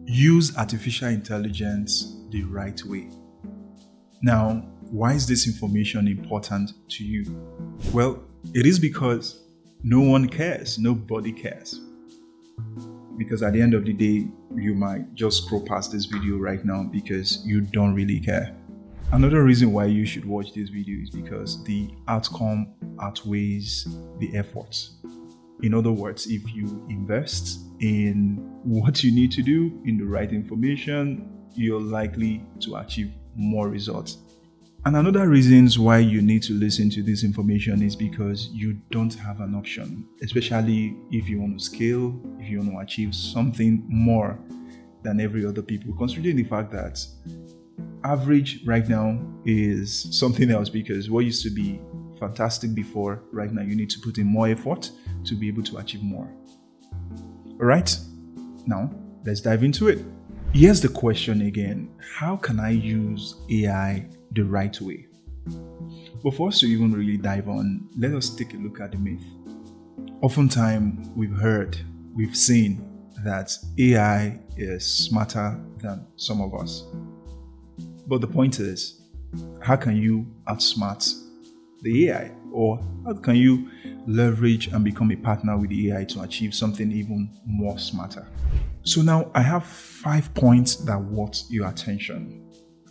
Use artificial intelligence the right way. Now, why is this information important to you? Well, it is because no one cares, nobody cares. Because at the end of the day, you might just scroll past this video right now because you don't really care. Another reason why you should watch this video is because the outcome outweighs the effort. In other words, if you invest in what you need to do, in the right information, you're likely to achieve more results. And another reasons why you need to listen to this information is because you don't have an option, especially if you want to scale, if you want to achieve something more than every other people, considering the fact that average right now is something else, because what used to be fantastic before, right now you need to put in more effort to be able to achieve more. All right, now let's dive into it. Here's the question again: how can I use AI the right way? But for us to even really dive on, let us take a look at the myth. Oftentimes we've seen that AI is smarter than some of us. But the point is, how can you outsmart the AI? Or how can you leverage and become a partner with the AI to achieve something even more smarter? So now I have 5 points that want your attention.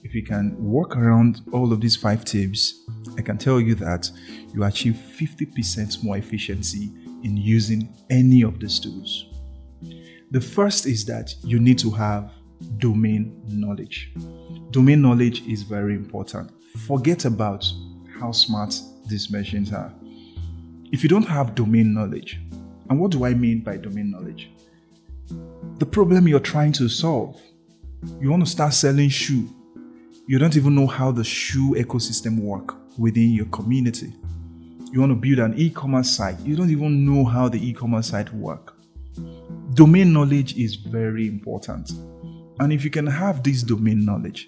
If you can work around all of these 5 tips, I can tell you that you achieve 50% more efficiency in using any of these tools. The first is that you need to have domain knowledge. Domain knowledge is very important. Forget about how smart these machines are. If you don't have domain knowledge, and what do I mean by domain knowledge? The problem you're trying to solve. You want to start selling shoe. You don't even know how the shoe ecosystem works within your community. You want to build an e-commerce site. You don't even know how the e-commerce site works. Domain knowledge is very important. And if you can have this domain knowledge,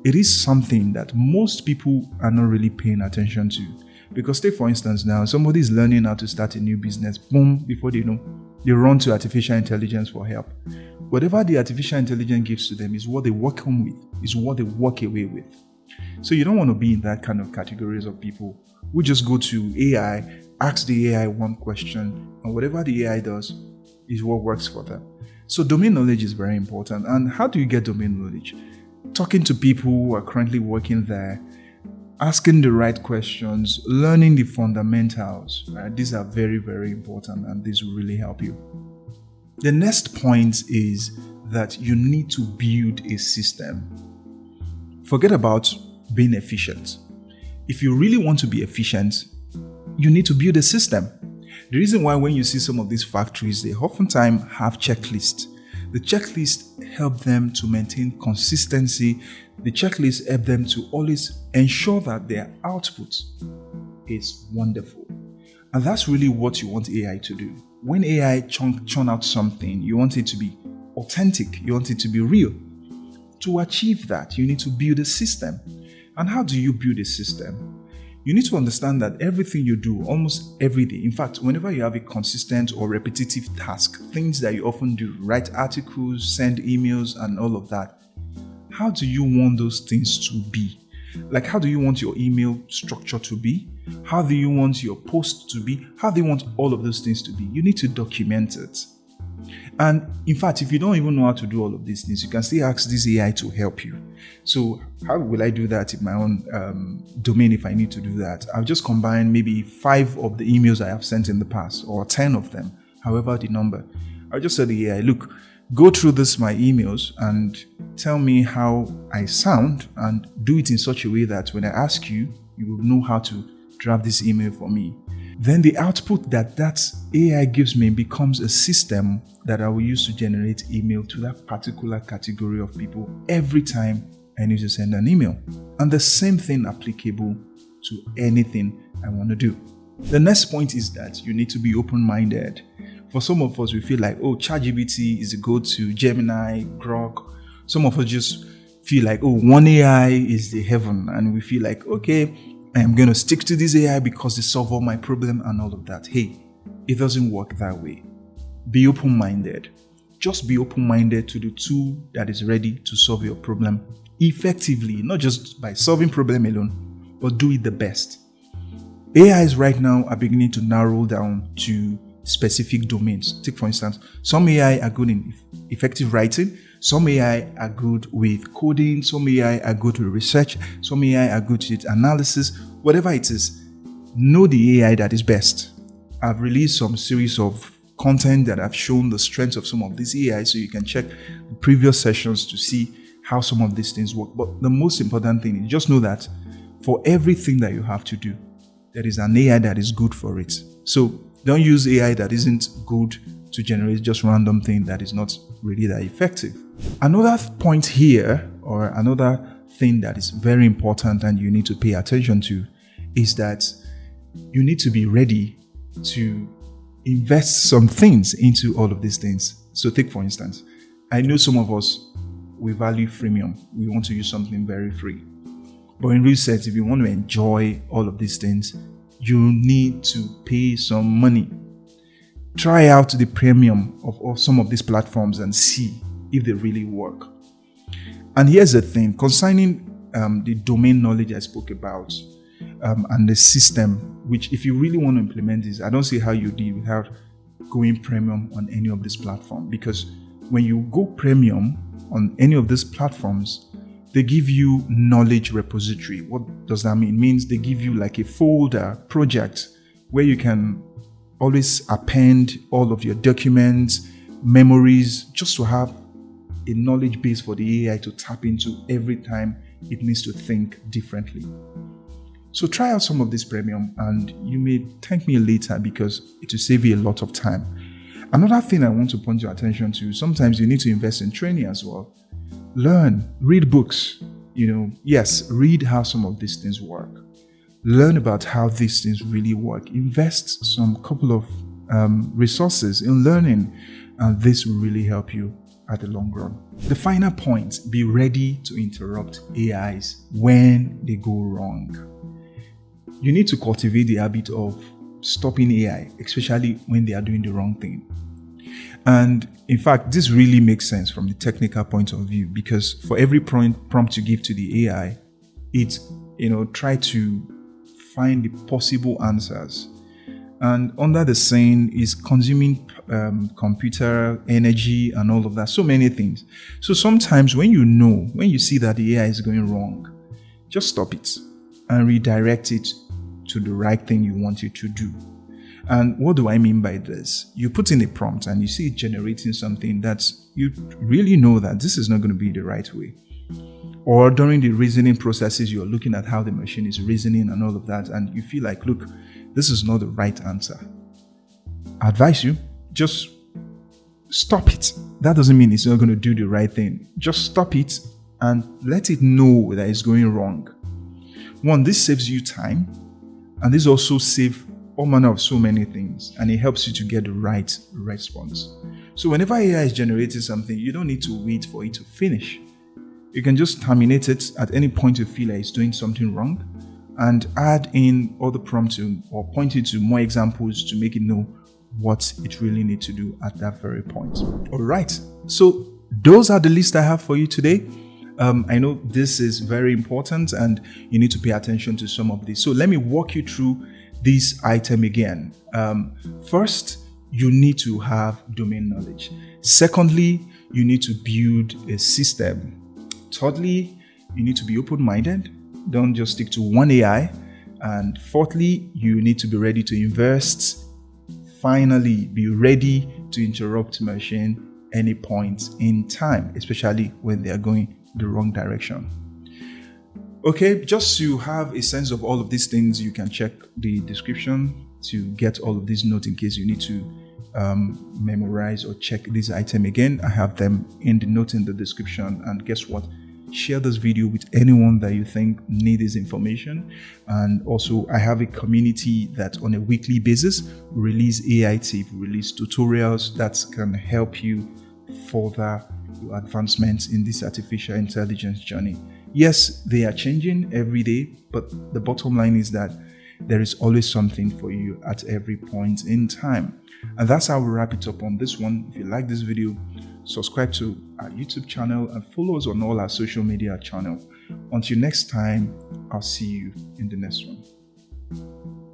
it is something that most people are not really paying attention to. Because take for instance now, somebody is learning how to start a new business. Boom, before they know, they run to artificial intelligence for help. Whatever the artificial intelligence gives to them is what they work home with, is what they walk away with. So you don't want to be in that kind of categories of people who just go to AI, ask the AI one question, and whatever the AI does is what works for them. So domain knowledge is very important. And how do you get domain knowledge? Talking to people who are currently working there, asking the right questions, learning the fundamentals. Right? These are very, very important, and this will really help you. The next point is that you need to build a system. Forget about being efficient. If you really want to be efficient, you need to build a system. The reason why when you see some of these factories, they oftentimes have checklists. The checklist help them to maintain consistency. The checklist help them to always ensure that their output is wonderful. And that's really what you want AI to do. When AI churn out something, you want it to be authentic. You want it to be real. To achieve that, you need to build a system. And how do you build a system? You need to understand that everything you do almost every day, in fact, whenever you have a consistent or repetitive task, things that you often do, write articles, send emails, and all of that, how do you want those things to be? Like, how do you want your email structure to be? How do you want your post to be? How do you want all of those things to be? You need to document it. And in fact, if you don't even know how to do all of these things, you can still ask this AI to help you. So how will I do that in my own domain if I need to do that? I'll just combine maybe 5 of the emails I have sent in the past, or 10 of them, however the number. I'll just tell the AI, look, go through my emails and tell me how I sound, and do it in such a way that when I ask you, you will know how to draft this email for me. Then the output that AI gives me becomes a system that I will use to generate email to that particular category of people every time I need to send an email. And the same thing applicable to anything I want to do. The next point is that you need to be open-minded. For some of us, we feel like, ChatGPT is a go-to, Gemini, Grok. Some of us just feel like, one AI is the heaven. And we feel like, okay, I am going to stick to this AI because they solve all my problem and all of that. Hey, it doesn't work that way. Be open-minded. just be open-minded to the tool that is ready to solve your problem effectively, not just by solving problem alone, but do it the best. AIs right now are beginning to narrow down to specific domains. Take for instance, some AI are good in effective writing, some AI are good with coding, some AI are good with research, some AI are good with analysis. Whatever it is, know the AI that is best. I've released some series of content that have shown the strengths of some of these AI, so you can check the previous sessions to see how some of these things work. But the most important thing is just know that for everything that you have to do, there is an AI that is good for it. So don't use AI that isn't good to generate just random thing that is not really that effective. Another point here, or another thing that is very important and you need to pay attention to, is that you need to be ready to invest some things into all of these things. So take for instance, I know some of us, we value freemium. We want to use something very free. But in real sense, if you want to enjoy all of these things, you need to pay some money. Try out the premium of some of these platforms and see if they really work. And here's the thing, concerning the domain knowledge I spoke about, and the system, which if you really want to implement this, I don't see how you do without going premium on any of these platforms. Because when you go premium on any of these platforms, they give you knowledge repository. What does that mean? It means they give you like a folder project where you can always append all of your documents, memories, just to have a knowledge base for the AI to tap into every time it needs to think differently. So try out some of this premium and you may thank me later because it will save you a lot of time. Another thing I want to point your attention to, sometimes you need to invest in training as well. Learn, read books, yes, read how some of these things work. Learn about how these things really work. Invest some couple of resources in learning, and this will really help you at the long run. The final point, be ready to interrupt AIs when they go wrong. You need to cultivate the habit of stopping AI, especially when they are doing the wrong thing. And in fact, this really makes sense from the technical point of view, because for every prompt you give to the AI, it try to find the possible answers. And under the saying is consuming computer energy and all of that, so many things. So sometimes when you see that the AI is going wrong, just stop it and redirect it to the right thing you want it to do. And what do I mean by this? You put in a prompt and you see it generating something that you really know that this is not going to be the right way. Or during the reasoning processes, you're looking at how the machine is reasoning and all of that, and you feel like, look, this is not the right answer. I advise you, just stop it. That doesn't mean it's not going to do the right thing. Just stop it and let it know that it's going wrong. One, this saves you time, and this also saves all manner of so many things, and it helps you to get the right response. So whenever AI is generating something, you don't need to wait for it to finish. You can just terminate it at any point you feel like it's doing something wrong, and add in other prompts or point it to more examples to make it know what it really needs to do at that very point. All right, so those are the list I have for you today. I know this is very important and you need to pay attention to some of this. So let me walk you through this item again. First, you need to have domain knowledge. Secondly, you need to build a system. Thirdly, you need to be open-minded. Don't just stick to one AI. And fourthly, you need to be ready to invest. Finally, be ready to interrupt machine any point in time, especially when they are going the wrong direction. Okay, just to have a sense of all of these things, you can check the description to get all of these notes in case you need to memorize or check this item again. I have them in the note in the description. And guess what? Share this video with anyone that you think need this information. And also, I have a community that on a weekly basis release AI tips, release tutorials that can help you further your advancements in this artificial intelligence journey. Yes, they are changing every day, but the bottom line is that there is always something for you at every point in time. And that's how we wrap it up on this one. If you like this video, subscribe to our YouTube channel, and follow us on all our social media channels. Until next time, I'll see you in the next one.